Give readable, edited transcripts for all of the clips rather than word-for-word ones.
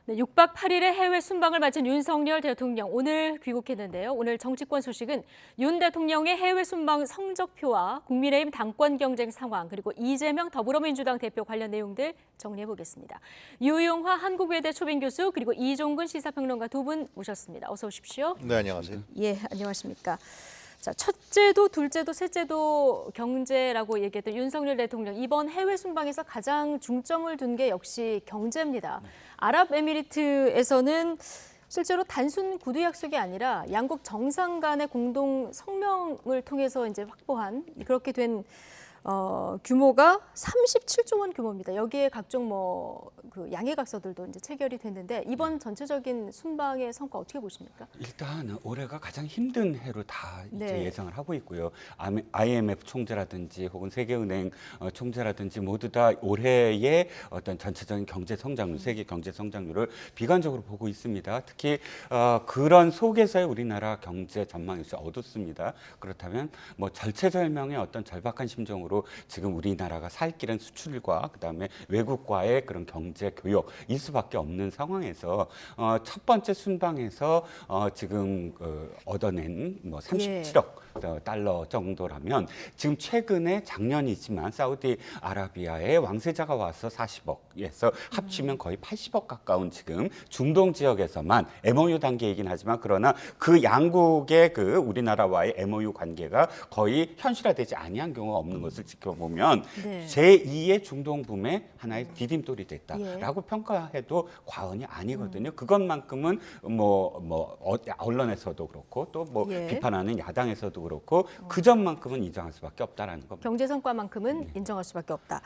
네, 6박 8일의 해외 순방을 마친 윤석열 대통령 오늘 귀국했는데요. 오늘 정치권 소식은 윤 대통령의 해외 순방 성적표와 국민의힘 당권 경쟁 상황 그리고 이재명 더불어민주당 대표 관련 내용들 정리해 보겠습니다. 유용화 한국외대 초빙 교수 그리고 이종근 시사평론가 두 분 모셨습니다. 어서 오십시오. 네, 안녕하세요. 예, 안녕하십니까. 자, 첫째도 둘째도 셋째도 경제라고 얘기했던 윤석열 대통령 이번 해외 순방에서 가장 중점을 둔 게 역시 경제입니다. 아랍에미리트에서는 실제로 단순 구두 약속이 아니라 양국 정상 간의 공동 성명을 통해서 이제 확보한 그렇게 된 규모가 37조 원 규모입니다. 여기에 각종 그 양해각서들도 이제 체결이 됐는데 이번 전체적인 순방의 성과 어떻게 보십니까? 일단 올해가 가장 힘든 해로 다 이제 네. 예상을 하고 있고요. IMF 총재라든지 혹은 세계은행 총재라든지 모두 다 올해의 어떤 전체적인 경제 성장률, 세계 경제 성장률을 비관적으로 보고 있습니다. 특히 그런 속에서의 우리나라 경제 전망이 어둡습니다. 그렇다면 뭐 절체절명의 어떤 절박한 심정으로 지금 우리나라가 살 길은 수출과 그다음에 외국과의 그런 경제 교역 일 수밖에 없는 상황에서 첫 번째 순방에서 지금 얻어낸 뭐 37억 달러 정도라면 지금 최근에 작년이지만 사우디아라비아의 왕세자가 와서 40억에서 합치면 거의 80억 가까운 지금 중동 지역에서만 MOU 단계이긴 하지만 그러나 그 양국의 그 우리나라와의 MOU 관계가 거의 현실화되지 아니한 경우가 없는 것을 지켜보면 네. 제2의 중동 붐의 하나의 디딤돌이 됐다라고 평가해도 과언이 아니거든요. 그것만큼은 언론에서도 그렇고 또 비판하는 야당에서도 그렇고 그 점만큼은 인정할 수밖에 없다라는 겁니다. 경제 성과만큼은 인정할 수밖에 없다.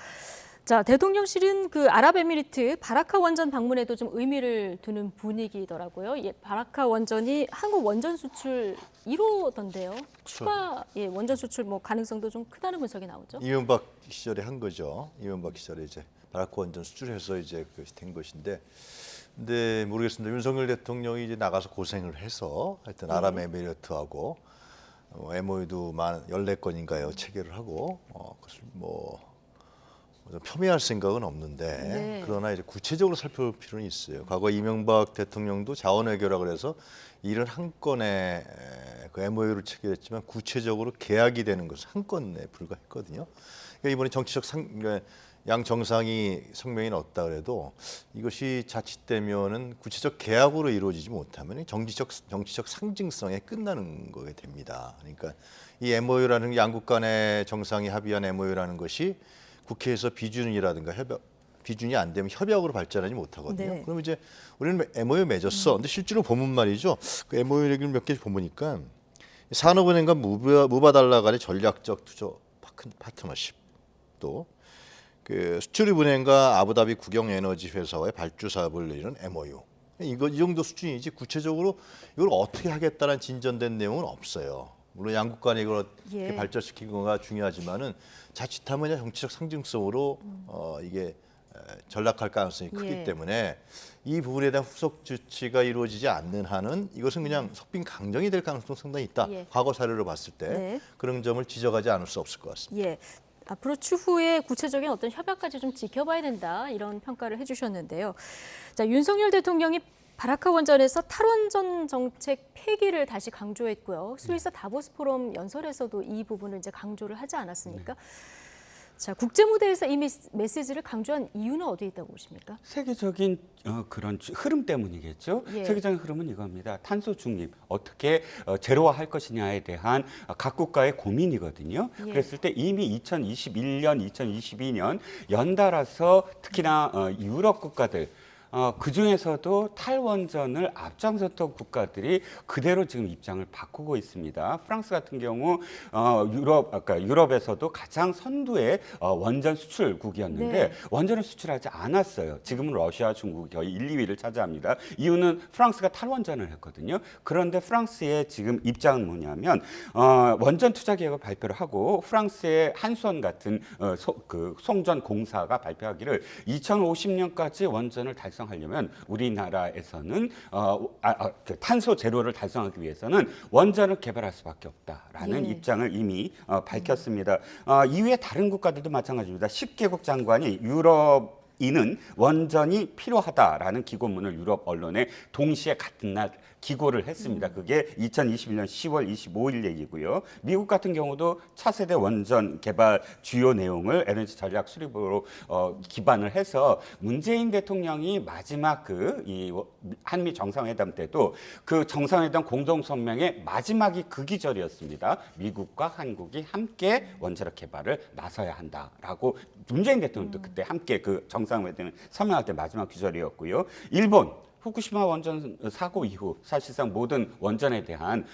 자, 대통령실은 그 아랍에미리트 바라카 원전 방문에도 좀 의미를 두는 분위기더라고요. 예, 바라카 원전이 한국 원전 수출 1호던데요. 추가 원전 수출 가능성도 좀 크다는 분석이 나오죠. 이명박 시절에 한 거죠. 이명박 시절에 이제 바라크 원전 수출해서 이제 그것이 된 것인데, 근데 모르겠습니다. 윤석열 대통령이 이제 나가서 고생을 해서 하여튼 아랍에미리트하고 MOU도 14건인가요 체결을 하고 그것을 좀 폄훼할 생각은 없는데 그러나 이제 구체적으로 살펴볼 필요는 있어요. 과거 이명박 대통령도 자원외교라 그래서 이런 한 건에 그 MOU를 체결했지만 구체적으로 계약이 되는 것은 한 건에 불과했거든요. 그러니까 이번에 그러니까 양 정상이 성명이 넣었다 그래도 이것이 자칫되면은 구체적 계약으로 이루어지지 못하면 정치적 상징성에 끝나는 거게 됩니다. 그러니까 이 MOU라는 양국 간의 정상이 합의한 MOU라는 것이 국회에서 비준이라든가 비준이 안 되면 협약으로 발전하지 못하거든요. 네. 그럼 이제 우리는 MOU 맺었어. 근데 실제로 보면 말이죠. 그 MOU 얘기를 몇 개 보니까 산업은행과 무바달라 간의 전략적 투자 파트너십 또 그 수출입은행과 아부다비 국영에너지 회사와의 발주 사업을 이룬 MOU. 이 정도 수준이지 구체적으로 이걸 어떻게 하겠다는 진전된 내용은 없어요. 물론 양국 간에 이걸 어떻게 발전시킨 거가 중요하지만은 자칫하면 정치적 상징성으로 이게 전락할 가능성이 크기 때문에 이 부분에 대한 후속 조치가 이루어지지 않는 한은 이것은 그냥 석빙 강정이 될 가능성이 상당히 있다. 과거 사례로 봤을 때 그런 점을 지적하지 않을 수 없을 것 같습니다. 앞으로 추후에 구체적인 어떤 협약까지 좀 지켜봐야 된다 이런 평가를 해주셨는데요. 자, 윤석열 대통령이 바라카 원전에서 탈원전 정책 폐기를 다시 강조했고요. 스위스 다보스 포럼 연설에서도 이 부분을 이제 강조를 하지 않았습니까? 자, 국제 무대에서 이 메시지를 강조한 이유는 어디에 있다고 보십니까? 세계적인 그런 흐름 때문이겠죠. 세계적인 흐름은 이겁니다. 탄소 중립 어떻게 제로화할 것이냐에 대한 각 국가의 고민이거든요. 그랬을 때 이미 2021년, 2022년 연달아서 특히나 유럽 국가들 그 중에서도 탈원전을 앞장섰던 국가들이 그대로 지금 입장을 바꾸고 있습니다. 프랑스 같은 경우 유럽에서도 가장 선두의 원전 수출국이었는데 원전을 수출하지 않았어요. 지금은 러시아, 중국이 거의 1, 2위를 차지합니다. 이유는 프랑스가 탈원전을 했거든요. 그런데 프랑스의 지금 입장은 뭐냐면 원전 투자 계획을 발표를 하고 프랑스의 한수원 같은 그 송전 공사가 발표하기를 2050년까지 원전을 달성하려면 우리나라에서는 탄소 제로를 달성하기 위해서는 원전을 개발할 수밖에 없다라는 입장을 이미 밝혔습니다. 이후에 다른 국가들도 마찬가지입니다. 10개국 장관이 유럽 이는 원전이 필요하다라는 기고문을 유럽 언론에 동시에 같은 날 기고를 했습니다. 그게 2021년 10월 25일 얘기고요. 미국 같은 경우도 차세대 원전 개발 주요 내용을 에너지 전략 수립으로 기반을 해서 문재인 대통령이 마지막 이 한미 정상회담 때도 그 정상회담 공동성명의 마지막이 그 기절이었습니다. 미국과 한국이 함께 원자력 개발을 나서야 한다라고 문재인 대통령도 그때 함께 그 정상회담을 서명할 때 마지막 기절이었고요. 일본 후쿠시마 원전 사고 이후 사실상 모든 원전에 대한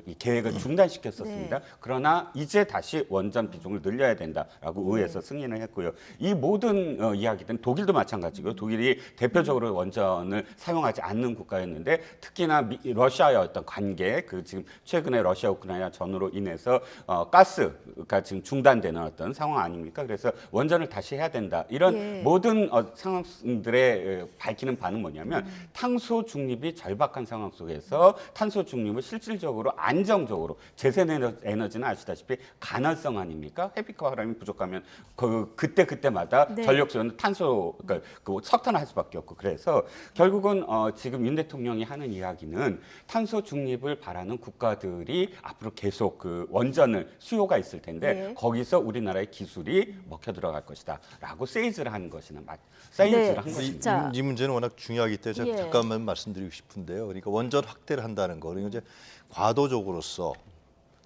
이 계획을 중단시켰었습니다. 그러나 이제 다시 원전 비중을 늘려야 된다라고 의회에서 승인을 했고요. 이 모든 이야기들은 독일도 마찬가지고요. 독일이 대표적으로 원전을 사용하지 않는 국가였는데 특히나 러시아의 어떤 관계, 지금 최근에 러시아 우크라이나 전으로 인해서 가스가 지금 중단되는 어떤 상황 아닙니까? 그래서 원전을 다시 해야 된다. 이런 모든 상황들의 밝히는 바는 뭐냐면 탄소 중립이 절박한 상황 속에서 탄소 중립을 실질적으로 안정적으로 재생 에너지는 아시다시피 가능성 아닙니까? 햇빛과 바람이 부족하면 그때마다 전력 소요는 탄소 그러니까 석탄을 할 수밖에 없고 그래서 결국은 지금 윤 대통령이 하는 이야기는 탄소 중립을 바라는 국가들이 앞으로 계속 원전을 수요가 있을 텐데 거기서 우리나라의 기술이 먹혀 들어갈 것이다라고 세이즈를 하는 것이나 세이즈를 한 것입니다. 이 문제는 워낙 중요하기 때문에 제가 잠깐만 말씀드리고 싶은데요. 그러니까 원전 확대를 한다는 거, 그러니까 이제 과도적으로서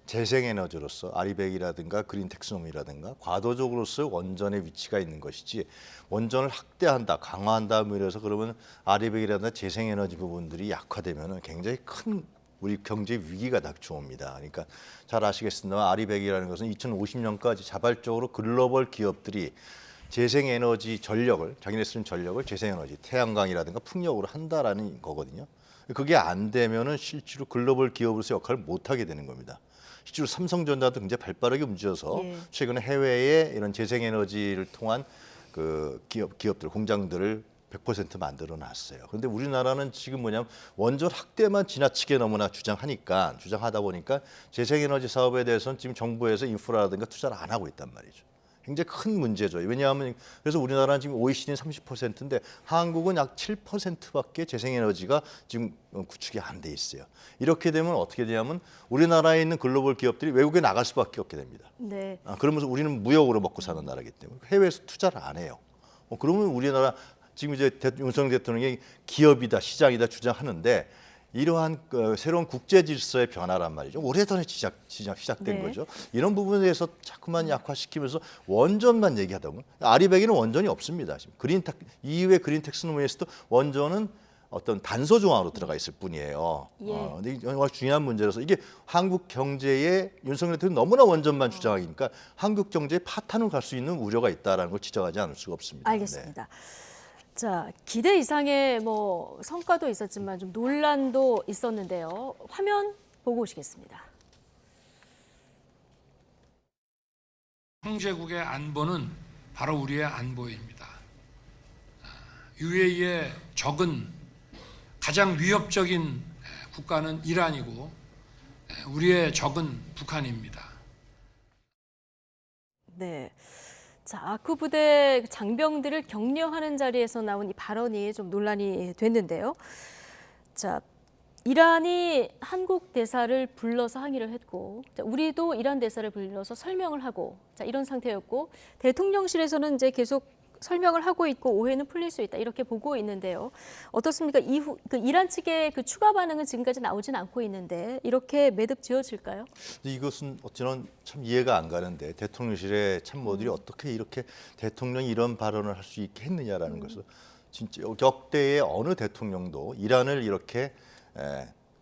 재생에너지로서 아리백이라든가 그린 텍스노미라든가 과도적으로서 원전의 위치가 있는 것이지 원전을 확대한다, 강화한다 이래서 그러면 아리백이라든가 재생에너지 부분들이 약화되면 굉장히 큰 우리 경제 위기가 닥쳐옵니다. 그러니까 잘 아시겠습니다만 아리백이라는 것은 2050년까지 자발적으로 글로벌 기업들이 재생에너지 전력을 자기네 쓰는 전력을 재생에너지 태양광이라든가 풍력으로 한다라는 거거든요. 그게 안 되면은 실제로 글로벌 기업으로서 역할을 못 하게 되는 겁니다. 실제로 삼성전자도 굉장히 발빠르게 움직여서 최근에 해외에 이런 재생에너지를 통한 기업들 공장들을 100% 만들어 놨어요. 그런데 우리나라는 지금 뭐냐면 원전 확대만 지나치게 너무나 주장하다 보니까 재생에너지 사업에 대해서는 지금 정부에서 인프라라든가 투자를 안 하고 있단 말이죠. 굉장히 큰 문제죠. 왜냐하면 그래서 우리나라는 지금 OECD는 30%인데 한국은 약 7%밖에 재생에너지가 지금 구축이 안 돼 있어요. 이렇게 되면 어떻게 되냐면 우리나라에 있는 글로벌 기업들이 외국에 나갈 수밖에 없게 됩니다. 네. 그러면서 우리는 무역으로 먹고 사는 나라이기 때문에 해외에서 투자를 안 해요. 그러면 우리나라 지금 이제 윤석열 대통령이 기업이다, 시장이다 주장하는데 이러한 새로운 국제 질서의 변화란 말이죠. 오래전에 시작된 거죠. 이런 부분에 대해서 자꾸만 약화시키면서 원전만 얘기하다 보면 아리백에는 원전이 없습니다. 지금 이후에 그린 텍스노미에서도 원전은 어떤 단서 조항으로 들어가 있을 뿐이에요. 근데 이게 정말 중요한 문제라서 이게 한국 경제에 윤석열 대통령이 너무나 원전만 주장하니까 한국 경제에 파탄을 갈 수 있는 우려가 있다는 걸 지적하지 않을 수가 없습니다. 알겠습니다. 자, 기대 이상의 성과도 있었지만 좀 논란도 있었는데요. 화면 보고 오시겠습니다. 형제국의 안보는 바로 우리의 안보입니다. UAE의 적은 가장 위협적인 국가는 이란이고 우리의 적은 북한입니다. 네. 자, 아크 부대 장병들을 격려하는 자리에서 나온 이 발언이 좀 논란이 됐는데요. 자, 이란이 한국 대사를 불러서 항의를 했고, 자, 우리도 이란 대사를 불러서 설명을 하고, 자, 이런 상태였고, 대통령실에서는 이제 계속 설명을 하고 있고 오해는 풀릴 수 있다 이렇게 보고 있는데요. 어떻습니까? 이후 이란 측의 추가 반응은 지금까지 나오진 않고 있는데 이렇게 매듭 지어질까요? 이것은 어찌나 참 이해가 안 가는데 대통령실의 참모들이 어떻게 이렇게 대통령이 이런 발언을 할 수 있게 했느냐라는 것을 진짜 역대의 어느 대통령도 이란을 이렇게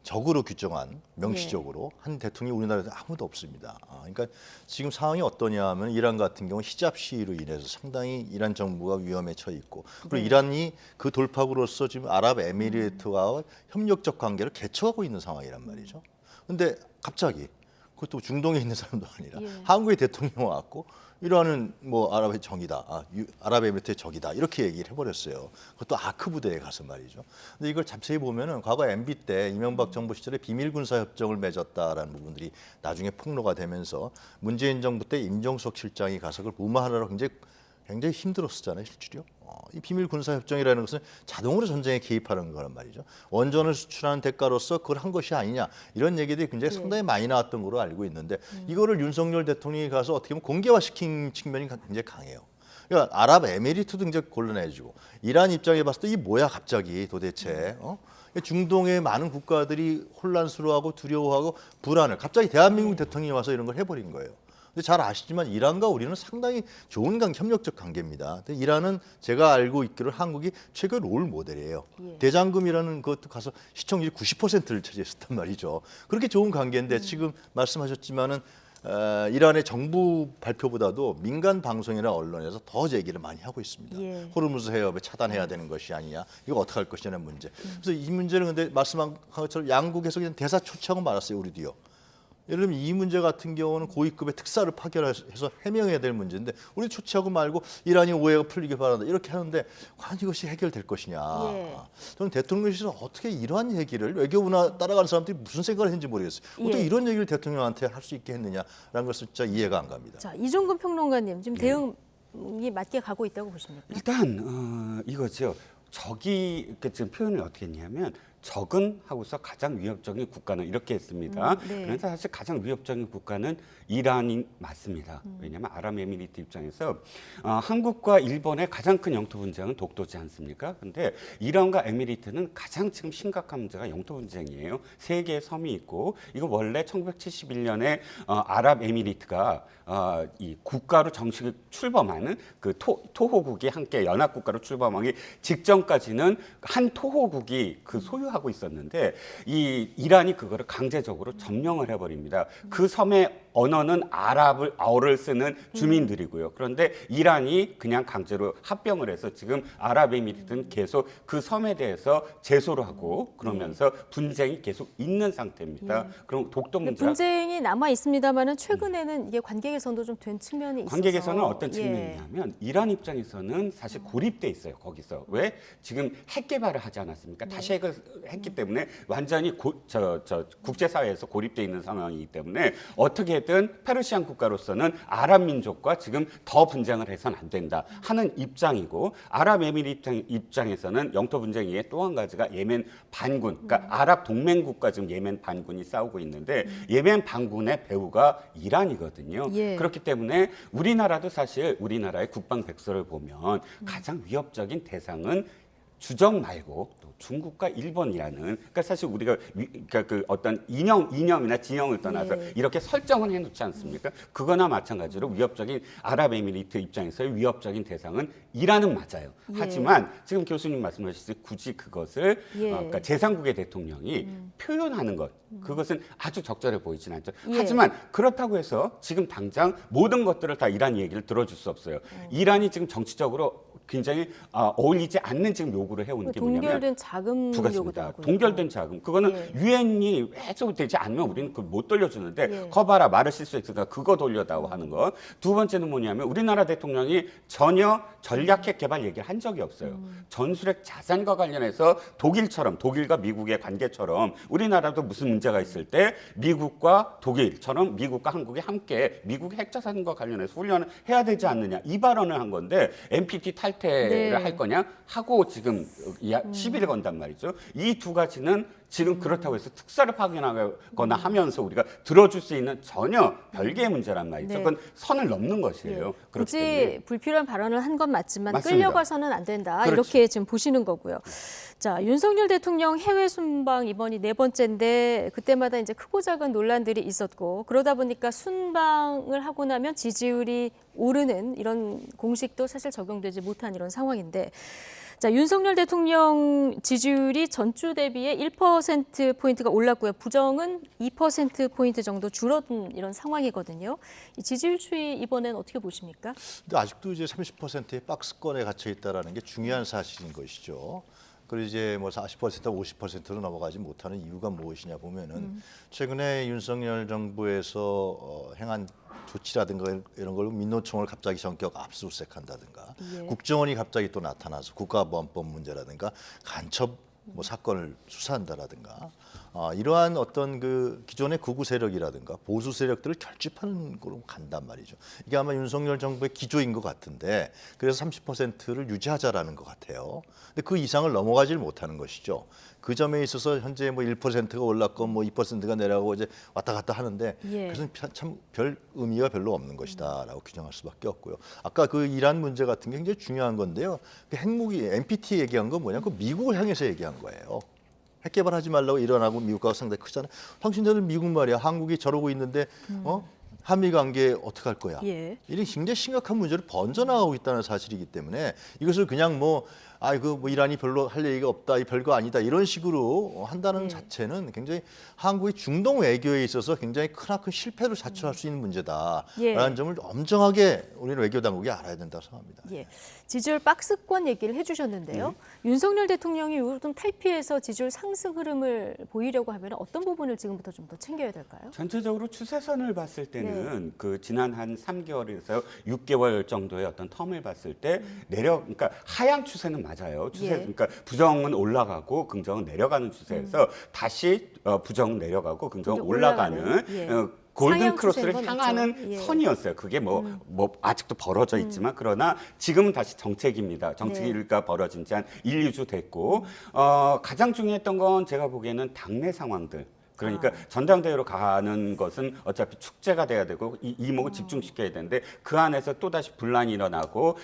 적으로 규정한 명시적으로 한 대통령이 우리나라에서 아무도 없습니다. 그러니까 지금 상황이 어떠냐 하면 이란 같은 경우 히잡 시위로 인해서 상당히 이란 정부가 위험에 처해 있고 그리고 이란이 그 돌파구로서 지금 아랍에미리트와 협력적 관계를 개척하고 있는 상황이란 말이죠. 그런데 갑자기 그것도 중동에 있는 사람도 아니라 한국의 대통령이 왔고 이란은 아랍의 정이다, 아랍에미리트의 적이다 이렇게 얘기를 해버렸어요. 그것도 아크 부대에 가서 말이죠. 근데 이걸 자세히 보면은 과거 MB 때 이명박 정부 시절에 비밀 군사 협정을 맺었다라는 부분들이 나중에 폭로가 되면서 문재인 정부 때 임종석 실장이 가서 그걸 무마하느라고 굉장히 굉장히 힘들었었잖아요, 실제로. 이 비밀 군사 협정이라는 것은 자동으로 전쟁에 개입하는 거란 말이죠. 원전을 수출하는 대가로서 그걸 한 것이 아니냐 이런 얘기들이 굉장히 상당히 많이 나왔던 걸로 알고 있는데 이거를 윤석열 대통령이 가서 어떻게 보면 공개화시킨 측면이 굉장히 강해요. 그러니까 아랍에미리트도 굉장히 곤란해지고 이란 입장에 봤을 때 이 뭐야 갑자기 도대체 중동의 많은 국가들이 혼란스러워하고 두려워하고 불안을 갑자기 대한민국 대통령이 와서 이런 걸 해버린 거예요. 근데 잘 아시지만 이란과 우리는 상당히 좋은 협력적 관계입니다. 근데 이란은 제가 알고 있기로 한국이 최근 롤 모델이에요. 대장금이라는 것도 가서 시청률이 90%를 차지했었단 말이죠. 그렇게 좋은 관계인데 지금 말씀하셨지만은 이란의 정부 발표보다도 민간 방송이나 언론에서 더 얘기를 많이 하고 있습니다. 호르무즈 해협을 차단해야 되는 것이 아니냐, 이거 어떻게 할 것이냐는 문제. 그래서 이 문제는 근데 말씀한 것처럼 양국에서 그냥 대사 초치하고 말았어요, 우리도요. 예를 들면 이 문제 같은 경우는 고위급의 특사를 파견해서 해명해야 될 문제인데 우리 조치하고 말고 이란이 오해가 풀리길 바란다 이렇게 하는데 과연 이것이 해결될 것이냐. 저는 대통령실에서 어떻게 이러한 얘기를 외교부나 따라가는 사람들이 무슨 생각을 했는지 모르겠어요. 어떻게 이런 얘기를 대통령한테 할 수 있게 했느냐라는 것은 진짜 이해가 안 갑니다. 자, 이종근 평론가님 지금 대응이 맞게 가고 있다고 보십니까? 일단 이거죠. 적이 지금 표현을 어떻게 했냐면 적은 하고서 가장 위협적인 국가는 이렇게 했습니다. 그래서 사실 가장 위협적인 국가는 이란이 맞습니다. 왜냐하면 아랍에미리트 입장에서 한국과 일본의 가장 큰 영토 분쟁은 독도지 않습니까? 그런데 이란과 에미리트는 가장 지금 심각한 문제가 영토 분쟁이에요. 세 개의 섬이 있고 이거 원래 1971년에 아랍에미리트가 이 국가로 정식 출범하는 그 토호국이 함께 연합국가로 출범하기 직전까지는 한 토호국이 그 소유하고 있었는데 이 이란이 그거를 강제적으로 점령을 해버립니다. 그 섬의 언어는 아어를 쓰는 주민들이고요. 그런데 이란이 그냥 강제로 합병을 해서 지금 아랍에미리트는 계속 그 섬에 대해서 제소를 하고 그러면서 분쟁이 계속 있는 상태입니다. 그럼 독도 문제 분쟁이 남아 있습니다만은 최근에는 이게 관계 개선도 좀 된 측면이 있어서 관계 개선은 어떤 측면이냐면 이란 입장에서는 사실 고립돼 있어요. 거기서 왜 지금 핵 개발을 하지 않았습니까? 다시 핵을 했기 때문에 완전히 국제사회에서 고립돼 있는 상황이기 때문에 어떻게든 페르시안 국가로서는 아랍 민족과 지금 더 분쟁을 해서는 안 된다 하는 입장이고 아랍에미리트 입장에서는 영토 분쟁 이외에 또 한 가지가 예멘 반군, 그러니까 아랍 동맹국과 지금 예멘 반군이 싸우고 있는데 예멘 반군의 배후가 이란이거든요. 그렇기 때문에 우리나라도 사실 우리나라의 국방 백서를 보면 가장 위협적인 대상은 주적 말고 또 중국과 일본이라는 그러니까 사실 우리가 그러니까 그 어떤 이념이나 진영을 떠나서 이렇게 설정은 해놓지 않습니까? 그거나 마찬가지로 위협적인 아랍에미리트 입장에서의 위협적인 대상은 이란은 맞아요. 하지만 지금 교수님 말씀하셨듯이 굳이 그것을 그러니까 제3국의 대통령이 표현하는 것 그것은 아주 적절해 보이진 않죠. 하지만 그렇다고 해서 지금 당장 모든 것들을 다 이란 얘기를 들어줄 수 없어요. 이란이 지금 정치적으로 굉장히 어울리지 않는 지금 요구를 해오는 게 뭐냐면 동결된 자금 요구도 하고 동결된 자금 그거는 유엔이 해소되지 않으면 우리는 그걸 못 돌려주는데 거봐라 말을 실수했으니까 그거 돌려다오 하는 것. 두 번째는 뭐냐면 우리나라 대통령이 전혀 전략핵 개발 얘기를 한 적이 없어요. 전술핵 자산과 관련해서 독일과 미국의 관계처럼 우리나라도 무슨 문제가 있을 때 미국과 독일처럼 미국과 한국이 함께 미국 핵 자산과 관련해서 훈련을 해야 되지 않느냐 이 발언을 한 건데 NPT 탈퇴를 할 거냐 하고 지금 시비를 건단 말이죠. 이 두 가지는 지금 그렇다고 해서 특사를 파견하거나 하면서 우리가 들어줄 수 있는 전혀 별개의 문제란 말이죠. 그건 선을 넘는 것이에요. 굳이 불필요한 발언을 한 건 맞지만 맞습니다. 끌려가서는 안 된다. 그렇죠. 이렇게 지금 보시는 거고요. 자, 윤석열 대통령 해외 순방 이번이 4번째인데 그때마다 이제 크고 작은 논란들이 있었고 그러다 보니까 순방을 하고 나면 지지율이 오르는 이런 공식도 사실 적용되지 못한 이런 상황인데 자, 윤석열 대통령 지지율이 전주 대비에 1%포인트가 올랐고요. 부정은 2%포인트 정도 줄어든 이런 상황이거든요. 이 지지율 추이 이번엔 어떻게 보십니까? 근데 아직도 이제 30%의 박스권에 갇혀 있다라는 게 중요한 사실인 것이죠. 그리고 이제 뭐 40%, 50%로 넘어가지 못하는 이유가 무엇이냐 보면은 최근에 윤석열 정부에서 행한 조치라든가 이런 걸로 민노총을 갑자기 전격 압수수색한다든가 국정원이 갑자기 또 나타나서 국가보안법 문제라든가 간첩 뭐 사건을 수사한다라든가 이러한 어떤 그 기존의 극우 세력이라든가 보수 세력들을 결집하는 걸로 간단 말이죠. 이게 아마 윤석열 정부의 기조인 것 같은데 그래서 30%를 유지하자라는 것 같아요. 근데 그 이상을 넘어가질 못하는 것이죠. 그 점에 있어서 현재 뭐 1%가 올랐건 뭐 2%가 내려가고 이제 왔다 갔다 하는데 예. 그것은 참 별 의미가 별로 없는 것이다라고 규정할 수밖에 없고요. 아까 그 이란 문제 같은 게 굉장히 중요한 건데요. 그 핵무기 NPT 얘기한 건 뭐냐? 그 미국을 향해서 얘기한 거예요. 핵 개발하지 말라고 일어나고 미국하고 상당히 크잖아요. 당신들은 미국 말이야. 한국이 저러고 있는데 한미 관계 어떻게 할 거야? 예. 이런 굉장히 심각한 문제를 번져나가고 있다는 사실이기 때문에 이것을 그냥 뭐 이란이 별로 할 얘기가 없다, 이 별거 아니다 이런 식으로 한다는 네. 자체는 굉장히 한국의 중동 외교에 있어서 굉장히 크나큰 실패를 자초할 수 있는 문제다라는 예. 점을 엄정하게 우리는 외교 당국이 알아야 된다고 생각합니다. 예. 지지율 박스권 얘기를 해주셨는데요. 윤석열 대통령이 요즘 탈피해서 지지율 상승 흐름을 보이려고 하면 어떤 부분을 지금부터 좀 더 챙겨야 될까요? 전체적으로 추세선을 봤을 때는 그 지난 한 3개월에서 6개월 정도의 어떤 텀을 봤을 때 그러니까 하향 추세는 맞아요. 추세, 예. 그러니까 부정은 올라가고 긍정은 내려가는 추세에서 다시 부정은 내려가고 긍정은 올라가는 예. 골든 상향 크로스를 추세인 건 향하는 맞죠. 예. 선이었어요. 그게 뭐 아직도 벌어져 있지만 그러나 지금은 다시 정책입니다. 네. 정책일가 벌어진 지 한 1, 2주 됐고 가장 중요했던 건 제가 보기에는 당내 상황들. 그러니까 전당대회로 가는 것은 어차피 축제가 돼야 되고 이목을 집중시켜야 되는데 그 안에서 또다시 분란이 일어나고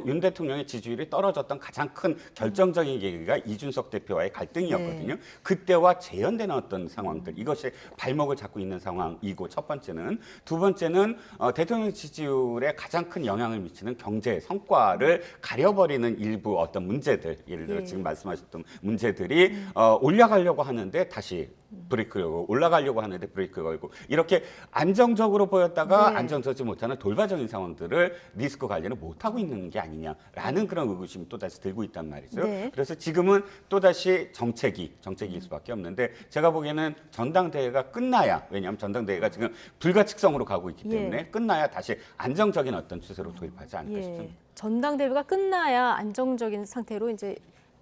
윤 대통령의 지지율이 떨어졌던 가장 큰 결정적인 계기가 이준석 대표와의 갈등이었거든요. 네. 그때와 재현되는 어떤 상황들 이것이 발목을 잡고 있는 상황이고 첫 번째는 두 번째는 대통령 지지율에 가장 큰 영향을 미치는 경제 성과를 가려버리는 일부 어떤 문제들 예를 들어 예. 지금 말씀하셨던 문제들이 올라가려고 하는데 다시 브레이크 걸고 올라가려고 하는데 브레이크 걸고 이렇게 안정적으로 보였다가 네. 안정적이지 못하는 돌발적인 상황들을 리스크 관리를 못하고 있는 게 아니냐라는 그런 의구심이 또다시 들고 있단 말이죠. 네. 그래서 지금은 또다시 정책일 수밖에 없는데 제가 보기에는 전당대회가 끝나야 왜냐하면 전당대회가 지금 불가측성으로 가고 있기 때문에 예. 끝나야 다시 안정적인 어떤 추세로 도입하지 않을까 예. 싶습니다. 전당대회가 끝나야 안정적인 상태로 이제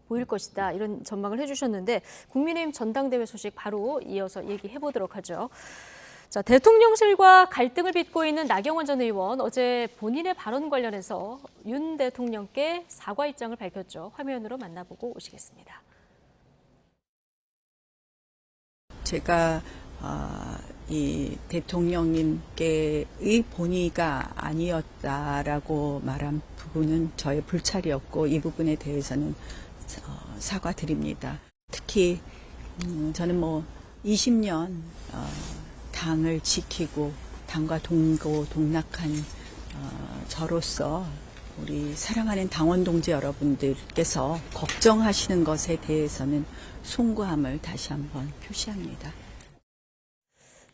보일 것이다 이런 전망을 해주셨는데 국민의힘 전당대회 소식 바로 이어서 얘기해 보도록 하죠. 자, 대통령실과 갈등을 빚고 있는 나경원 전 의원 어제 본인의 발언 관련해서 윤 대통령께 사과 입장을 밝혔죠. 화면으로 만나보고 오시겠습니다. 제가 이 대통령님께의 본의가 아니었다라고 말한 부분은 저의 불찰이었고 이 부분에 대해서는 사과드립니다. 특히 저는 뭐 20년 당을 지키고 당과 동고동락한 저로서 우리 사랑하는 당원 동지 여러분들께서 걱정하시는 것에 대해서는 송구함을 다시 한번 표시합니다.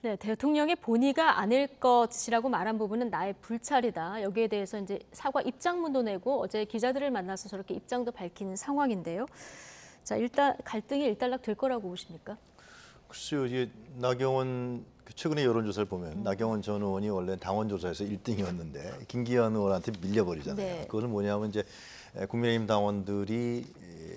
네, 대통령의 본의가 아닐 것이라고 말한 부분은 나의 불찰이다. 여기에 대해서 이제 사과 입장문도 내고 어제 기자들을 만나서 저렇게 입장도 밝히는 상황인데요. 자, 일단 갈등이 일단락 될 거라고 보십니까? 글쎄요, 이게 나경원 최근에 여론조사를 보면 나경원 전 의원이 원래 당원조사에서 1등이었는데 김기현 의원한테 밀려버리잖아요. 네. 그것은 뭐냐면 이제 국민의힘 당원들이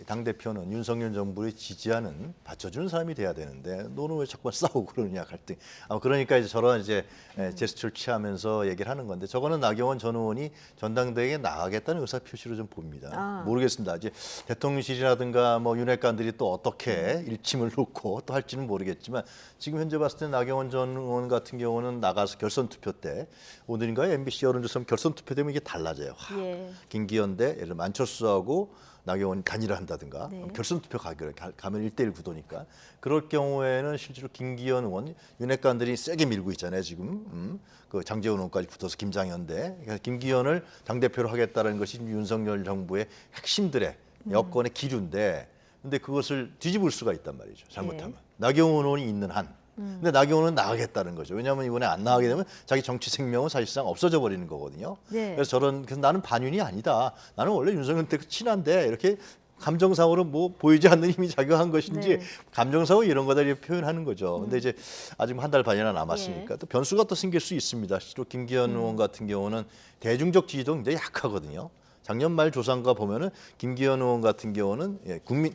당대표는 윤석열 정부를 지지하는 받쳐주는 사람이 돼야 되는데 너는 왜 자꾸 싸우고 그러느냐 갈등. 그러니까 이제 저런 이제 제스처를 취하면서 얘기를 하는 건데 저거는 나경원 전 의원이 전당대회에 나가겠다는 의사 표시로 좀 봅니다. 모르겠습니다. 이제 대통령실이라든가 뭐 윤핵관들이 또 어떻게 일침을 놓고 또 할지는 모르겠지만 지금 현재 봤을 때 나경원 전 의원 같은 경우는 나가서 결선 투표 때 오늘인가요? MBC 여론조사 결선 투표 되면 이게 달라져요. 예. 김기현 대 예를 들어 안철수하고 나경원이 단일화 한다든가 네. 결선 투표 가면 1대1 구도니까 그럴 경우에는 실제로 김기현 의원 윤핵관들이 세게 밀고 있잖아요 지금 그 장제원 의원까지 붙어서 김장현 대 그러니까 김기현을 당대표로 하겠다는 것이 윤석열 정부의 핵심들의 여권의 기류인데 근데 그것을 뒤집을 수가 있단 말이죠 잘못하면 네. 나경원 의원이 있는 한 근데 나경원은 나가겠다는 거죠. 왜냐하면 이번에 안 나가게 되면 자기 정치 생명은 사실상 없어져 버리는 거거든요. 네. 그래서 나는 반윤이 아니다. 나는 원래 윤석열 때 친한데 이렇게 감정상으로 뭐 보이지 않는 힘이 작용한 것인지 네. 감정상으로 이런 거다 이렇게 표현하는 거죠. 근데 이제 아직 한 달 반이나 남았으니까 예. 또 변수가 또 생길 수 있습니다. 실제로 김기현 의원 같은 경우는 대중적 지지도 굉장히 약하거든요. 작년 말 조사인가 보면은 김기현 의원 같은 경우는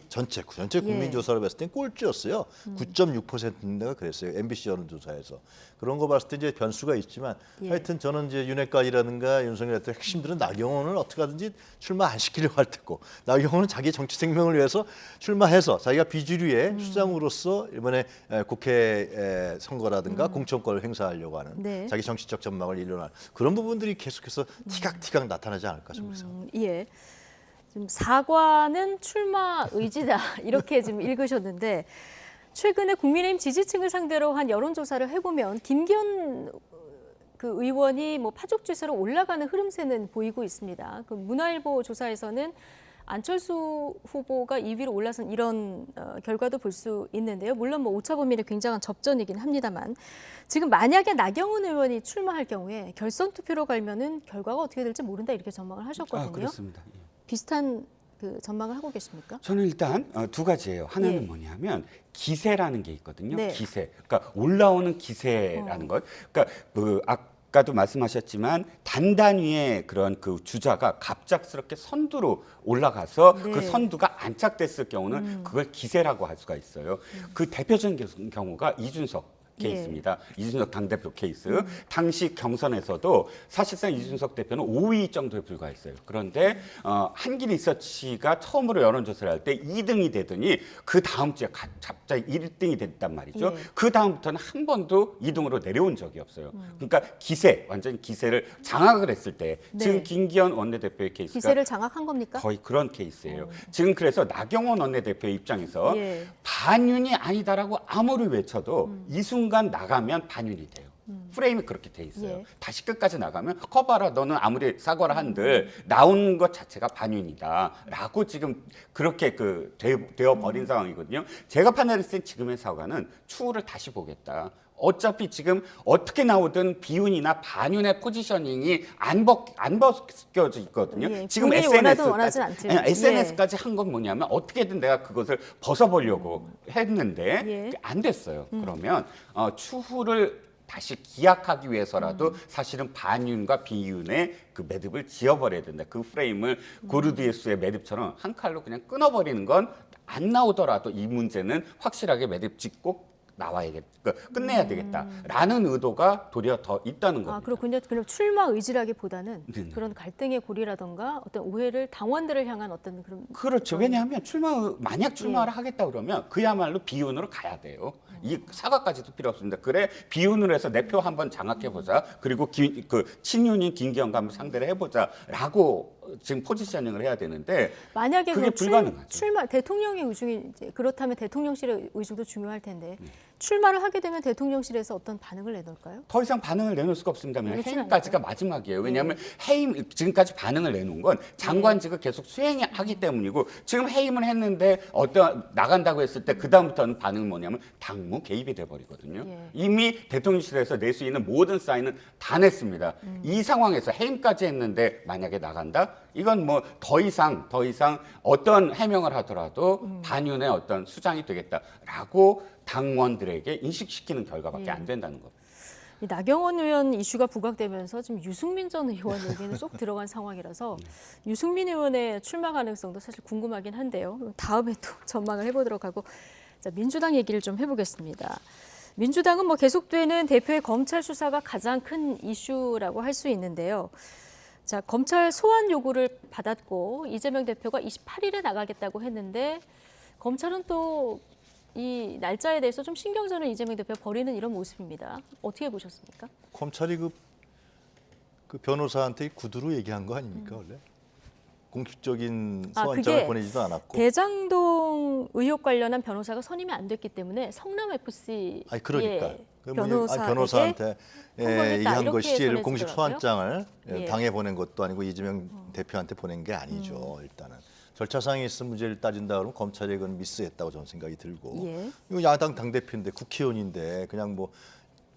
전체 국민 조사로 봤을 땐 꼴찌였어요. 9.6%인데가 그랬어요. MBC 여론조사에서. 그런 거 봤을 때 이제 변수가 있지만 하여튼 저는 이제 윤핵관이라든가 윤석열 같은 핵심들은 나경원을 어떻게 하든지 출마 안 시키려고 할 테고 나경원은 자기 정치 생명을 위해서 출마해서 자기가 비주류의 수장으로서 이번에 국회 선거라든가 공천권을 행사하려고 하는 자기 정치적 전망을 이뤄나가는 그런 부분들이 계속해서 티각티각 나타나지 않을까 싶습니다. 예. 지금 사과는 출마 의지다 이렇게 지금 읽으셨는데 최근에 국민의힘 지지층을 상대로 한 여론조사를 해보면 김기현 그 의원이 뭐 파죽지세로 올라가는 흐름세는 보이고 있습니다. 그 문화일보 조사에서는 안철수 후보가 2위로 올라선 이런 결과도 볼 수 있는데요. 물론 뭐 오차 범위는 굉장한 접전이긴 합니다만 지금 만약에 나경원 의원이 출마할 경우에 결선 투표로 가면은 결과가 어떻게 될지 모른다 이렇게 전망을 하셨거든요. 그렇습니다. 예. 비슷한 그 전망을 하고 계십니까? 저는 일단 두 가지예요. 하나는 예. 뭐냐면 기세라는 게 있거든요. 네. 기세. 그러니까 올라오는 기세라는 것. 그러니까 그 아까도 말씀하셨지만 단단위의 그런 그 주자가 갑작스럽게 선두로 올라가서 네. 그 선두가 안착됐을 경우는 그걸 기세라고 할 수가 있어요. 그 대표적인 경우가 이준석 케이스입니다. 이준석 당대표 케이스. 당시 경선에서도 사실상 이준석 대표는 5위 정도에 불과했어요. 그런데 한길 리서치가 처음으로 여론조사를 할 때 2등이 되더니 그 다음 주에 갑자기 1등이 됐단 말이죠. 예. 그 다음부터는 한 번도 2등으로 내려온 적이 없어요. 그러니까 기세, 완전히 기세를 장악을 했을 때 네. 지금 김기현 원내대표의 케이스가 기세를 장악한 겁니까? 거의 그런 케이스예요. 지금 그래서 나경원 원내대표의 입장에서 예. 반윤이 아니다라고 아무리 외쳐도 이 순간 나가면 반윤이 돼요. 프레임이 그렇게 돼 있어요. 예. 다시 끝까지 나가면 커봐라 너는 아무리 사과를 한들 나온 것 자체가 반윤이다라고 지금 그렇게 되어 버린 상황이거든요. 제가 판단했을 때 지금의 사과는 추후를 다시 보겠다. 어차피 지금 어떻게 나오든 비윤이나 반윤의 포지셔닝이 안 벗겨져 있거든요. 예, 지금 본인이 원하든 원하진 않든. SNS까지 한 건 뭐냐면 어떻게든 내가 그것을 벗어보려고 했는데 예. 안 됐어요. 그러면 추후를 다시 기약하기 위해서라도 사실은 반윤과 비윤의 그 매듭을 지어버려야 된다. 그 프레임을 고르디우스의 매듭처럼 한 칼로 그냥 끊어버리는 건 안 나오더라도 이 문제는 확실하게 매듭 짓고 나와야겠다. 끝내야 되겠다라는 의도가 도리어 더 있다는 겁니다. 아, 그렇군요. 그럼 출마 의지라기보다는 네네. 그런 갈등의 고리라던가 어떤 오해를 당원들을 향한 어떤 그런 그렇죠. 왜냐하면 만약 출마를 하겠다 그러면 그야말로 비윤으로 가야 돼요. 이 사과까지도 필요 없습니다. 그래 비윤으로 해서 내 표 한번 장악해 보자. 그리고 친윤인 김기현과 한번 상대를 해보자라고 지금 포지셔닝을 해야 되는데 만약에 그게 불가능하죠. 출마 대통령의 의중이 이제 그렇다면 대통령실의 의중도 중요할 텐데 출마를 하게 되면 대통령실에서 어떤 반응을 내놓을까요? 더 이상 반응을 내놓을 수가 없습니다. 그렇진 해임까지가 마지막이에요. 왜냐하면 해임 지금까지 반응을 내놓은 건 장관직을 계속 수행하기 때문이고 지금 해임을 했는데 나간다고 했을 때 그 다음부터는 반응은 뭐냐면 당무 개입이 돼버리거든요. 예. 이미 대통령실에서 낼 수 있는 모든 사인은 다 냈습니다. 이 상황에서 해임까지 했는데 만약에 나간다? 이건 뭐 더 이상 어떤 해명을 하더라도 반윤의 어떤 수장이 되겠다라고 당원들에게 인식시키는 결과밖에 안 된다는 겁니다. 이 나경원 의원 이슈가 부각되면서 지금 유승민 전 의원 얘기는 쏙 들어간 상황이라서 유승민 의원의 출마 가능성도 사실 궁금하긴 한데요. 다음에 또 전망을 해보도록 하고 자, 민주당 얘기를 좀 해보겠습니다. 민주당은 뭐 계속되는 대표의 검찰 수사가 가장 큰 이슈라고 할 수 있는데요. 자, 검찰 소환 요구를 받았고 이재명 대표가 28일에 나가겠다고 했는데 검찰은 또 이 날짜에 대해서 좀 신경전을 이재명 대표 벌이는 이런 모습입니다. 어떻게 보셨습니까? 검찰이 그 변호사한테 구두로 얘기한 거 아닙니까 원래? 공식적인 소환장을 보내지도 않았고. 대장동 의혹 관련한 변호사가 선임이 안 됐기 때문에 성남 FC의 그러니까 변호사한테 얘기한 것이 전해지더라고요. 공식 소환장을 예. 당해 보낸 것도 아니고 이재명 대표한테 보낸 게 아니죠. 일단은 절차상에 있은 문제를 따진다 그러면 검찰이 그건 미스했다고 저는 생각이 들고 예. 이거 야당 당대표인데 국회의원인데 그냥 뭐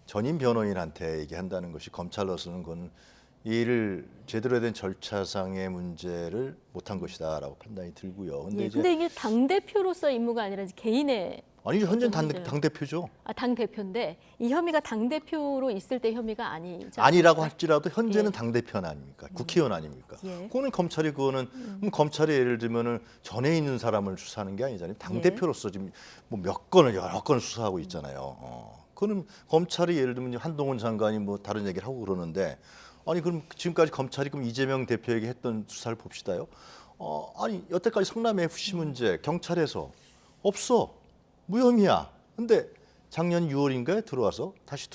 전임 변호인한테 얘기한다는 것이 검찰로서는 그건 이 일을 제대로 된 절차상의 문제를 못한 것이다라고 판단이 들고요. 근데 이게 당 대표로서 임무가 아니라 이제 개인의 아니 현재 혐의인데요? 당 대표죠. 당 대표인데 이 혐의가 당 대표로 있을 때 혐의가 아니죠. 아니라고 할지라도 현재는 예. 당 대표는 아닙니까? 국회의원 아닙니까? 예. 그거는 검찰이 그거는 그럼 검찰이 예를 들면은 전에 있는 사람을 수사하는 게 아니잖아요. 당 예. 대표로서 지금 뭐 몇 건을 여러 건을 수사하고 있잖아요. 그럼 검찰이 예를 들면 한동훈 장관이 뭐 다른 얘기를 하고 그러는데 아니 그럼 지금까지 검찰이 그럼 이재명 대표에게 했던 수사를 봅시다요. 아니 여태까지 성남 FC 문제 경찰에서 없어 무혐의야. 근데 작년 6월인가에 들어와서 다시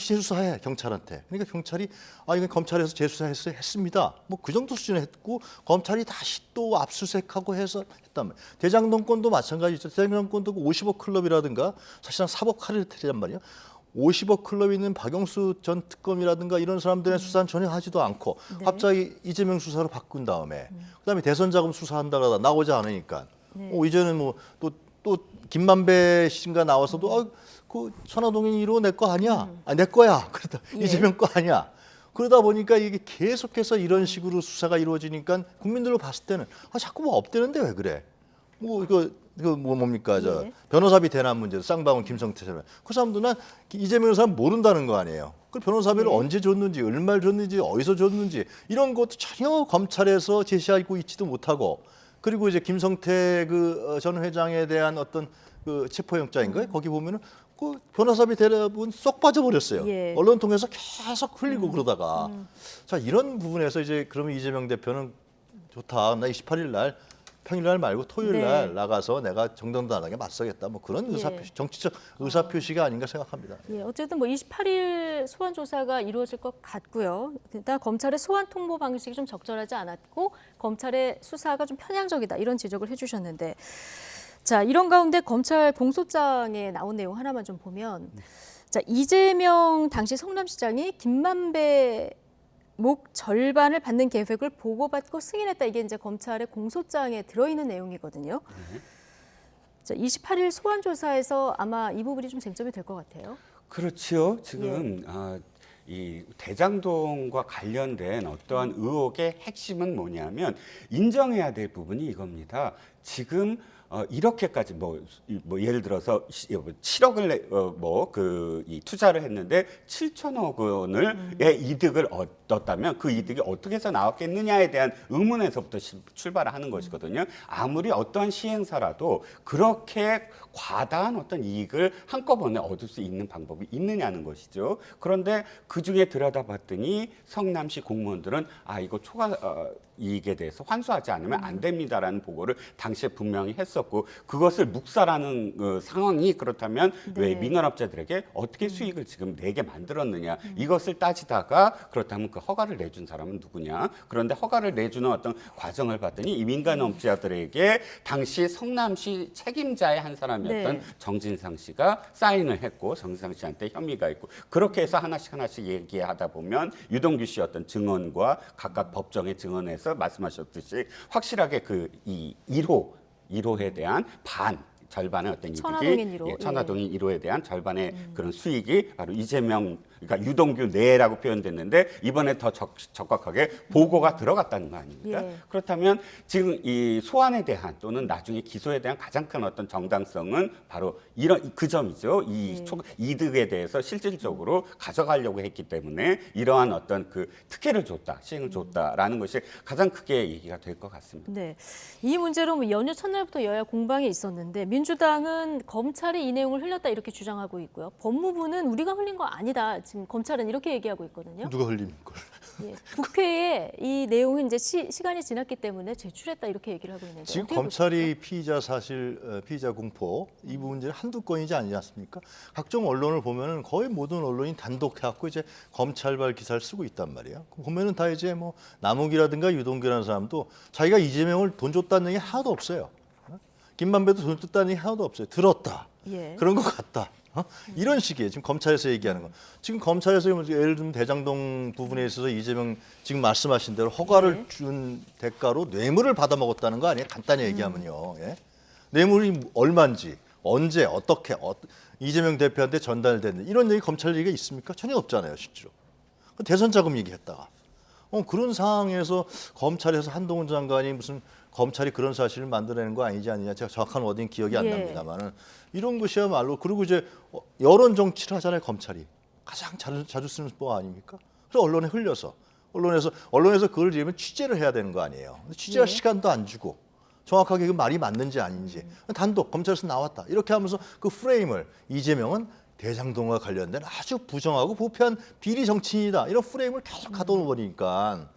재수사해 경찰한테. 그러니까 경찰이 이건 검찰에서 재수사했습니다. 뭐 그 정도 수준에 했고 검찰이 다시 또 압수수색하고 해서 했단 말이에요. 대장동 건도 마찬가지죠. 대장동 건도 50억 클럽이라든가 사실상 사법 카르텔이란 말이에요. 50억 클럽이 있는 박영수 전 특검이라든가 이런 사람들의 수사는 전혀 하지도 않고 네. 갑자기 이재명 수사로 바꾼 다음에 그다음에 대선 자금 수사한다가 나오지 않으니까 네. 이제는 뭐 또 김만배 씨가 나와서도 그 천화동인 1호 내 거 아니야? 내 거야. 그러다 예. 이재명 거 아니야. 그러다 보니까 이게 계속해서 이런 식으로 수사가 이루어지니까 국민들로 봤을 때는 자꾸 뭐 업되는데 왜 그래? 뭐 이거 뭡니까 예. 변호사비 대납 문제 쌍방울 김성태 사람 그 사람들은 이재명 사람 모른다는 거 아니에요. 그 변호사비를 예. 언제 줬는지 얼마를 줬는지 어디서 줬는지 이런 것도 전혀 검찰에서 제시하고 있지도 못하고 그리고 이제 김성태 전 회장에 대한 어떤 그 체포영장인가요? 거기 보면은 그 변호사비 대납은 쏙 빠져버렸어요. 예. 언론 통해서 계속 흘리고 그러다가 자 이런 부분에서 이제 그러면 이재명 대표는 좋다. 나 28일 날 평일날 말고 토요일날 네. 나가서 내가 정당당하게 맞서겠다. 뭐 그런 의사표시, 정치적 의사표시가 아닌가 생각합니다. 예, 어쨌든 뭐 28일 소환 조사가 이루어질 것 같고요. 일단 검찰의 소환 통보 방식이 좀 적절하지 않았고 검찰의 수사가 좀 편향적이다 이런 지적을 해주셨는데, 자 이런 가운데 검찰 공소장에 나온 내용 하나만 좀 보면, 자 이재명 당시 성남시장이 김만배 목 절반을 받는 계획을 보고받고 승인했다. 이게 이제 검찰의 공소장에 들어있는 내용이거든요. 자, 28일 소환 조사에서 아마 이 부분이 좀 쟁점이 될 것 같아요. 그렇지요. 지금 이 대장동과 관련된 어떠한 의혹의 핵심은 뭐냐면 인정해야 될 부분이 이겁니다. 지금 이렇게까지 뭐 예를 들어서 7억을 이 투자를 했는데 7천억 원의 이득을 얻었다면 그 이득이 어떻게 해서 나왔겠느냐에 대한 의문에서부터 출발하는 것이거든요. 아무리 어떠한 시행사라도 그렇게 과다한 어떤 이익을 한꺼번에 얻을 수 있는 방법이 있느냐는 것이죠. 그런데 그 중에 들여다봤더니 성남시 공무원들은 이거 초과 이익에 대해서 환수하지 않으면 안 됩니다라는 보고를 당시에 분명히 했었고, 그것을 묵살하는 상황이 그렇다면 왜 민간업자들에게 어떻게 수익을 지금 내게 만들었느냐, 이것을 따지다가 그렇다면 그 허가를 내준 사람은 누구냐. 그런데 허가를 내주는 어떤 과정을 봤더니 이 민간업자들에게 당시 성남시 책임자의 한 사람이었던 정진상 씨가 사인을 했고, 정진상 씨한테 혐의가 있고, 그렇게 해서 하나씩 얘기하다 보면 유동규 씨 어떤 증언과 각각 법정의 증언에서 말씀하셨듯이 확실하게 이 1호에 대한 절반의 어떤 이득이, 천화동인 1호. 천화동인 1호에 대한 절반의 그런 수익이 바로 이재명, 그러니까 유동규 내라고 표현됐는데 이번에 더 적확하게 보고가 들어갔다는 거 아닙니까? 예. 그렇다면 지금 이 소환에 대한 또는 나중에 기소에 대한 가장 큰 어떤 정당성은 바로 그 점이죠. 이득에 대해서 실질적으로 가져가려고 했기 때문에 이러한 어떤 그 특혜를 줬다, 시행을 줬다라는 것이 가장 크게 얘기가 될 것 같습니다. 네, 이 문제로 뭐 연휴 첫날부터 여야 공방이 있었는데 민주당은 검찰이 이 내용을 흘렸다 이렇게 주장하고 있고요. 법무부는 우리가 흘린 거 아니다. 지금 검찰은 이렇게 얘기하고 있거든요. 누가 흘린 걸? 예, 국회에 이 내용은 이제 시간이 지났기 때문에 제출했다 이렇게 얘기를 하고 있는데 지금 어떻게 검찰이 피의자 공포 이 문제는 한두 건이지 않지 않습니까? 각종 언론을 보면은 거의 모든 언론이 단독 해갖고 이제 검찰발 기사를 쓰고 있단 말이에요. 보면은 다 이제 뭐 남욱이라든가 유동규라는 사람도 자기가 이재명을 돈 줬다는 얘기 하나도 없어요. 김만배도 돈 줬다는 얘기 하나도 없어요. 들었다. 예. 그런 것 같다. 이런 식이에요. 지금 검찰에서 얘기하는 거. 지금 검찰에서 예를 들면 대장동 부분에 있어서 이재명 지금 말씀하신 대로 허가를 준 대가로 뇌물을 받아 먹었다는 거 아니에요? 간단히 얘기하면요. 예? 뇌물이 얼마인지, 언제, 어떻게, 이재명 대표한테 전달됐는지 이런 얘기 검찰 얘기가 있습니까? 전혀 없잖아요, 실제로. 대선 자금 얘기했다가. 그런 상황에서 검찰에서 한동훈 장관이 무슨 검찰이 그런 사실을 만들어내는 거 아니지 않느냐. 제가 정확한 워딩 기억이 안 예. 납니다만은 이런 것이야말로 그리고 이제 여론 정치를 하잖아요. 검찰이 가장 자주 쓰는 법 아닙니까? 그래서 언론에 흘려서 언론에서 그걸 이르면 취재를 해야 되는 거 아니에요. 취재할 예. 시간도 안 주고 정확하게 그 말이 맞는지 아닌지 단독 검찰에서 나왔다 이렇게 하면서 그 프레임을 이재명은 대장동과 관련된 아주 부정하고 부패한 비리 정치인이다 이런 프레임을 계속 가둬 버리니까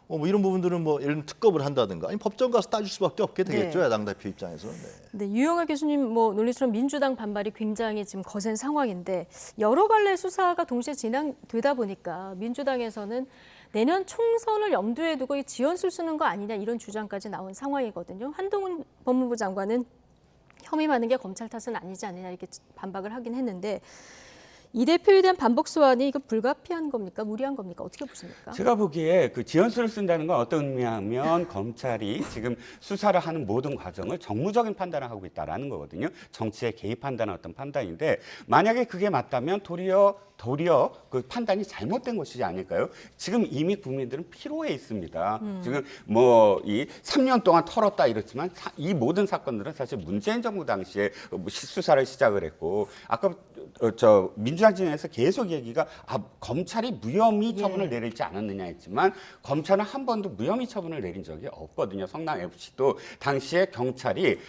뭐 이런 부분들은 뭐 예를 들면 특검을 한다든가 아니 법정 가서 따질 수밖에 없게 되겠죠. 네. 야당 대표 입장에서. 네. 네, 유영하 교수님 뭐 논리처럼 민주당 반발이 굉장히 지금 거센 상황인데 여러 갈래 수사가 동시에 진행되다 보니까 민주당에서는 내년 총선을 염두에 두고 이 지연술 쓰는 거 아니냐 이런 주장까지 나온 상황이거든요. 한동훈 법무부 장관은 혐의 많은 게 검찰 탓은 아니지 않느냐 이렇게 반박을 하긴 했는데 이 대표에 대한 반복 소환이 이거 불가피한 겁니까? 무리한 겁니까? 어떻게 보십니까? 제가 보기에 그 지연수를 쓴다는 건 어떤 의미냐면 검찰이 지금 수사를 하는 모든 과정을 정무적인 판단을 하고 있다라는 거거든요. 정치에 개입한다는 어떤 판단인데 만약에 그게 맞다면 도리어 그 판단이 잘못된 것이지 아닐까요? 지금 이미 국민들은 피로해 있습니다. 지금 뭐 이 3년 동안 털었다 이렇지만 이 모든 사건들은 사실 문재인 정부 당시에 수사를 시작을 했고 아까 저 민주당 진영에서 계속 얘기가 검찰이 무혐의 처분을 내리지 않았느냐 했지만 검찰은 한 번도 무혐의 처분을 내린 적이 없거든요. 성남 FC도 당시에 경찰이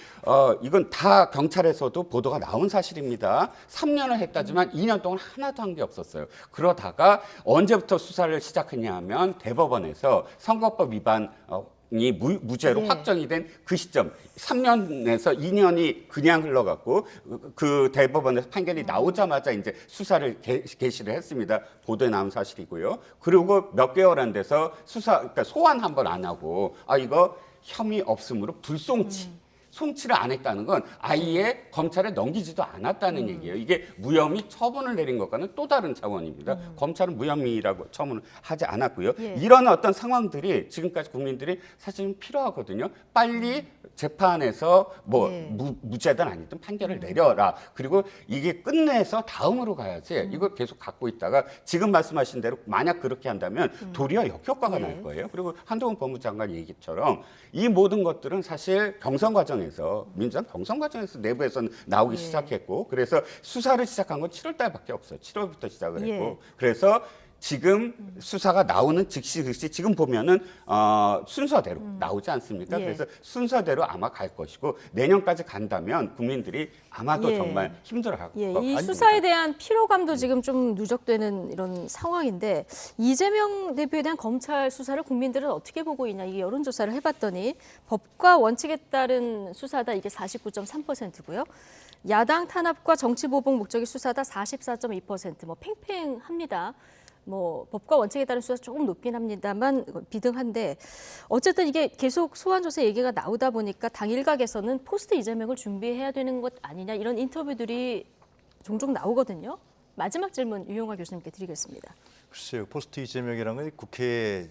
이건 다 경찰에서도 보도가 나온 사실입니다. 3년을 했다지만 2년 동안 하나도 한 게 없었어요. 그러다가 언제부터 수사를 시작했냐 하면 대법원에서 선거법 위반 이 무죄로 예. 확정이 된 그 시점 3년에서 2년이 그냥 흘러갔고 그 대법원에서 판결이 나오자마자 이제 수사를 개시를 했습니다. 보도에 나온 사실이고요. 그리고 몇 개월 안 돼서 그러니까 소환 한 번 안 하고 이거 혐의 없음으로 불송치 송치를 안 했다는 건 아예 검찰에 넘기지도 않았다는 얘기예요. 이게 무혐의 처분을 내린 것과는 또 다른 차원입니다. 검찰은 무혐의라고 처분을 하지 않았고요. 예. 이런 어떤 상황들이 지금까지 국민들이 사실 좀 필요하거든요. 빨리 재판에서 뭐 예. 무죄든 아니든 판결을 내려라. 그리고 이게 끝내서 다음으로 가야지. 이걸 계속 갖고 있다가 지금 말씀하신 대로 만약 그렇게 한다면 도리어 역효과가 예. 날 거예요. 그리고 한동훈 법무장관 얘기처럼 이 모든 것들은 사실 경선 과정에서 민주당 경선 과정에서 내부에서는 나오기 예. 시작했고 그래서 수사를 시작한 건 7월 달밖에 없어요. 7월부터 시작을 예. 했고 그래서 지금 수사가 나오는 즉시 지금 보면은 순서대로 나오지 않습니까? 예. 그래서 순서대로 아마 갈 것이고 내년까지 간다면 국민들이 아마도 예. 정말 힘들어할 것 예, 이 같습니다. 수사에 대한 피로감도 지금 좀 누적되는 이런 상황인데 이재명 대표에 대한 검찰 수사를 국민들은 어떻게 보고 있냐 이게 여론조사를 해봤더니 법과 원칙에 따른 수사다 이게 49.3%고요. 야당 탄압과 정치 보복 목적의 수사다 44.2%. 뭐 팽팽합니다. 뭐 법과 원칙에 따른 수사 조금 높긴 합니다만 비등한데 어쨌든 이게 계속 소환조사 얘기가 나오다 보니까 당 일각에서는 포스트 이재명을 준비해야 되는 것 아니냐 이런 인터뷰들이 종종 나오거든요. 마지막 질문 유영하 교수님께 드리겠습니다. 글쎄요. 포스트 이재명이라는 건 국회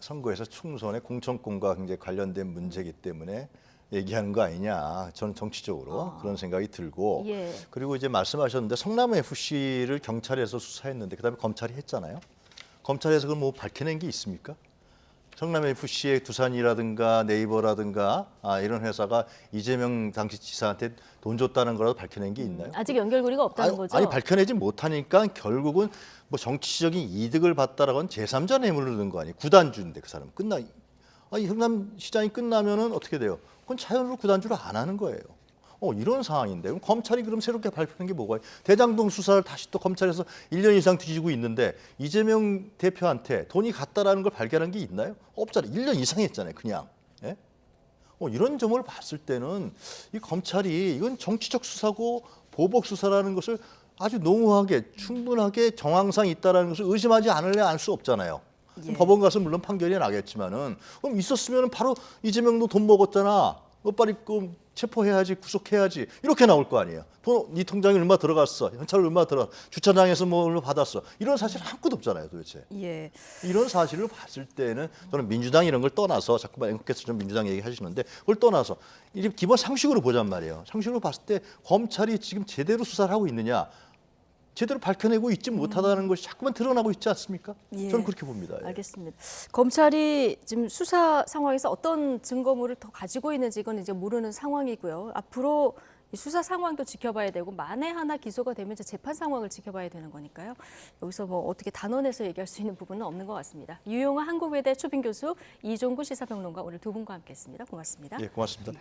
선거에서 총선의 공천권과 굉장히 관련된 문제이기 때문에 얘기하는 거 아니냐. 저는 정치적으로 그런 생각이 들고 예. 그리고 이제 말씀하셨는데 성남 FC를 경찰에서 수사했는데 그다음에 검찰이 했잖아요. 검찰에서 그걸 뭐 밝혀낸 게 있습니까? 성남 FC의 두산이라든가 네이버라든가 이런 회사가 이재명 당시 지사한테 돈 줬다는 거라도 밝혀낸 게 있나요? 아직 연결고리가 없다는 거죠? 아니 밝혀내지 못하니까 결국은 뭐 정치적인 이득을 봤다라고는 제3자 뇌물을 넣은 거 아니에요. 구단주인데 그 사람 성남 시장이 끝나면은 어떻게 돼요? 그건 자연으로 구단주를 안 하는 거예요. 이런 상황인데 그럼 검찰이 그럼 새롭게 발표한 게 뭐가 대장동 수사를 다시 또 검찰에서 1년 이상 뒤지고 있는데 이재명 대표한테 돈이 갔다라는 걸 발견한 게 있나요? 없잖아요. 1년 이상 했잖아요. 그냥. 예? 이런 점을 봤을 때는 이 검찰이 이건 정치적 수사고 보복 수사라는 것을 아주 농후하게 충분하게 정황상 있다라는 것을 의심하지 않을래 알 수 없잖아요. 예. 법원 가서 물론 판결이 나겠지만은 그럼 있었으면 바로 이재명도 돈 먹었잖아. 너 빨리 체포해야지, 구속해야지 이렇게 나올 거 아니에요. 네 통장에 얼마 들어갔어, 현찰 얼마 들어갔어, 주차장에서 뭐 얼마 받았어. 이런 사실 한 끗 없잖아요, 도대체. 예. 이런 사실을 봤을 때는 저는 민주당 이런 걸 떠나서 자꾸만 앵커께서 좀 민주당 얘기하시는데 그걸 떠나서 이제 기본 상식으로 보잔 말이에요. 상식으로 봤을 때 검찰이 지금 제대로 수사를 하고 있느냐? 제대로 밝혀내고 있지 못하다는 것이 자꾸만 드러나고 있지 않습니까? 예. 저는 그렇게 봅니다. 예. 알겠습니다. 검찰이 지금 수사 상황에서 어떤 증거물을 더 가지고 있는지 이건 이제 모르는 상황이고요. 앞으로 이 수사 상황도 지켜봐야 되고 만에 하나 기소가 되면 이제 재판 상황을 지켜봐야 되는 거니까요. 여기서 뭐 어떻게 단언해서 얘기할 수 있는 부분은 없는 것 같습니다. 유용한 한국외대 초빙 교수 이종구 시사평론가 오늘 두 분과 함께했습니다. 고맙습니다. 예, 고맙습니다.